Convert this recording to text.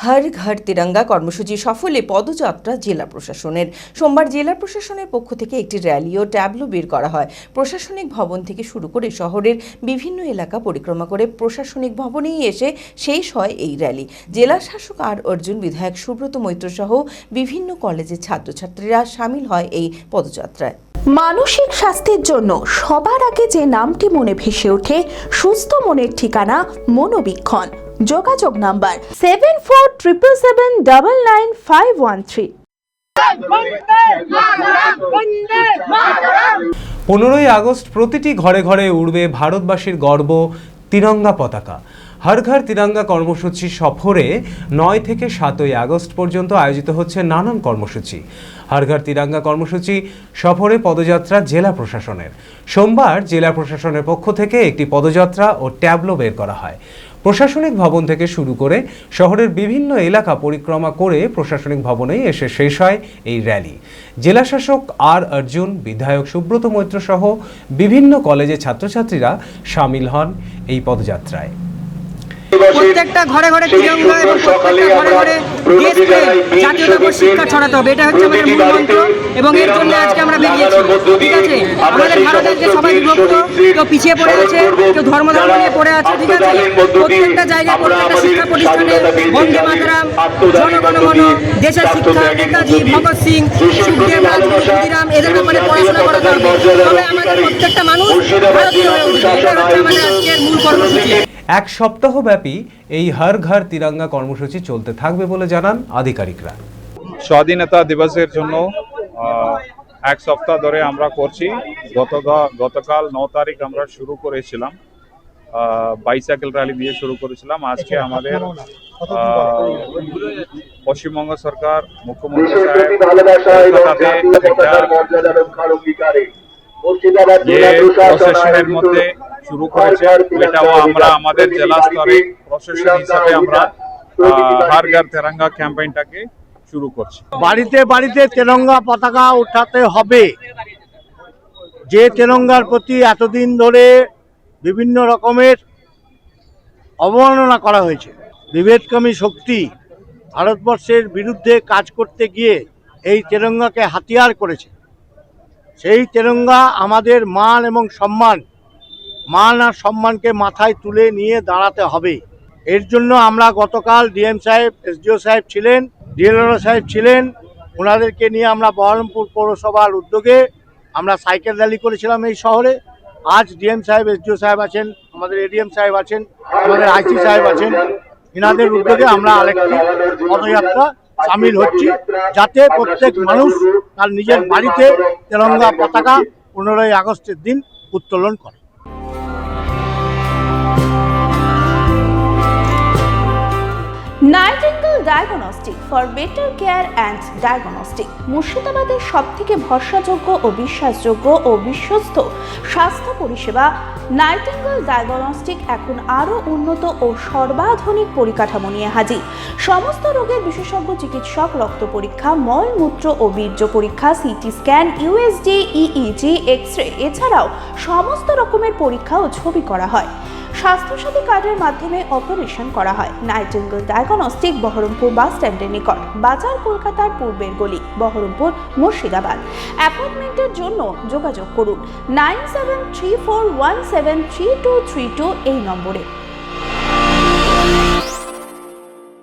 হর ঘর তিরঙ্গা কর্মসূচি সফলে পদযাত্রা জেলা প্রশাসনের। সোমবার জেলা প্রশাসনের পক্ষ থেকে একটি র্যালি ও ট্যাবলো বের করা হয়। প্রশাসনিক ভবন থেকে শুরু করে শহরের বিভিন্ন এলাকা পরিক্রমা করে প্রশাসনিক ভবনেই এসে শেষ হয় এই র্যালি। জেলা শাসক আর অর্জুন, বিধায়ক সুব্রত মৈত্র সহ বিভিন্ন কলেজের ছাত্রছাত্রীরা সামিল হয় এই পদযাত্রায়। মানসিক স্বাস্থ্যের জন্য সবার আগে যে নামটি মনে ভেসে ওঠে, সুস্থ মনের ঠিকানা মনোবীক্ষণ। যোগাযোগ নাম্বার 7477799513। 15ই আগস্ট প্রতিটি ঘরে ঘরে উড়বে ভারতবাসীর গর্ব তিরঙ্গা পতাকা। হর ঘর তিরঙ্গা কর্মসূচি সফরে 9 থেকে 7ই আগস্ট পর্যন্ত আয়োজিত হচ্ছে নানান কর্মসূচি। হর ঘর তিরঙ্গা কর্মসূচি সফরে পদযাত্রা জেলা প্রশাসনের। সোমবার জেলা প্রশাসনের পক্ষ থেকে একটি পদযাত্রা ও ট্যাবলো বের করা হয়। প্রশাসনিক ভবন থেকে শুরু করে শহরের বিভিন্ন এলাকা পরিক্রমা করে প্রশাসনিক ভবনেই এসে শেষ হয় এই র্যালি। জেলা শাসক আর অর্জুন, বিধায়ক সুব্রত মৈত্র সহ বিভিন্ন কলেজের ছাত্রছাত্রীরা সামিল হন এই পদযাত্রায়। প্রত্যেকটা ঘরে ঘরে তিরঙ্গা এবং প্রত্যেকটা ঘরে ঘরে দেশপ্রেম, জাতীয়তাবোধ শিক্ষা ছড়াতে হবে, এটা হচ্ছে আমাদের মূল মন্ত্র এবং এর জন্য আজকে আমরা বেরিয়েছি। ঠিক আছে, আমাদের ভারতের যে সবাই বিভক্ত, কেউ পিছিয়ে পড়ে আছে, কেউ ধর্ম নিয়ে পড়ে আছে। ঠিক আছে, প্রত্যেকটা জায়গায় প্রত্যেকটা শিক্ষা প্রতিষ্ঠানে বন্দে মাতরম, জনগণ মন, দেশের শিক্ষা, নেতাজি, ভগৎ সিং, সুখদেব, রাজগুরু, ক্ষুদিরাম, এদের ব্যাপারে পড়াশোনা করাতে হবে। তবে আমাদের প্রত্যেকটা মানুষ ভারতীয় হয়ে উঠবে। এটা হচ্ছে আমাদের আজকের মূল কর্মসূচি। এক সপ্তাহব্যাপী এই হর ঘর তিরঙ্গা কর্মসূচি চলতে থাকবে বলে জানান আধিকারিকরা। স্বাধীনতা দিবসের জন্য এক সপ্তাহ ধরে আমরা করছি। গতকাল 9 তারিখ আমরা শুরু করেছিলাম, বাইসাইকেল র্যালি দিয়ে শুরু করেছিলাম। আজকে আমাদের পশ্চিমবঙ্গ সরকার, মুখ্যমন্ত্রী সাহেব প্রশাসনের মধ্যে শুরু করেছে, এটাও আমরা আমাদের জেলা স্তরে প্রশাসন হিসাবে আমরা হর ঘর তিরঙ্গা ক্যাম্পেইনটাকে শুরু করছি। বাড়িতে বাড়িতে তিরঙ্গা পতাকা উঠাতে হবে। যে তিরঙ্গার প্রতি এতদিন ধরে বিভিন্ন রকমের অবমাননা করা হয়েছে, বিভেদকামী শক্তি ভারতবর্ষের বিরুদ্ধে কাজ করতে গিয়ে এই তিরঙ্গাকে হাতিয়ার করেছে। সেই তিরঙ্গা আমাদের মান এবং মান আর সম্মানকে মাথায় তুলে নিয়ে দাঁড়াতে হবে। এর জন্য আমরা গতকাল ডিএম সাহেব, এসডিও সাহেব ছিলেন, ডিএলআরও সাহেব ছিলেন, ওনাদেরকে নিয়ে আমরা বহরমপুর পৌরসভার উদ্যোগে আমরা সাইকেল র্যালি করেছিলাম এই শহরে। আজ ডিএম সাহেব, এসডিও সাহেব আছেন, আমাদের এডিএম সাহেব আছেন, আমাদের আইসি সাহেব আছেন, এনাদের উদ্যোগে আমরা আরেকটি পদযাত্রা সামিল হচ্ছি, যাতে প্রত্যেক মানুষ তার নিজের বাড়িতে তিরঙ্গা পতাকা 15ই আগস্টের দিন উত্তোলন করে। Nightingale diagnostic for better care and diagnostic মুর্শিদাবাদের সবথেকে ভরসাযোগ্য ও বিশ্বাসযোগ্য ও বিশ্বস্ত স্বাস্থ্য পরিষেবা নাইটিঙ্গেল ডায়াগনস্টিক এখন আরও উন্নত ও সর্বাধুনিক পরিকাঠামো নিয়ে হাজির। সমস্ত রোগের বিশেষজ্ঞ চিকিৎসক, রক্ত পরীক্ষা, মলমূত্র ও বীর্য পরীক্ষা, CT scan, USG, EEG, X-ray, এছাড়াও সমস্ত রকমের পরীক্ষা ও ছবি করা হয়। স্বাস্থ্যসাথী কার্ডের মাধ্যমে অপারেশন করা হয়। নাইটিঙ্গেল ডায়াগনস্টিক বহরমপুর বাস স্ট্যান্ডের নিকট, বাজার, কলকাতার পূর্বের গলি, বহরমপুর, মুর্শিদাবাদ। অ্যাপয়েন্টমেন্টের জন্য যোগাযোগ করুন 9734173232 এই নম্বরে।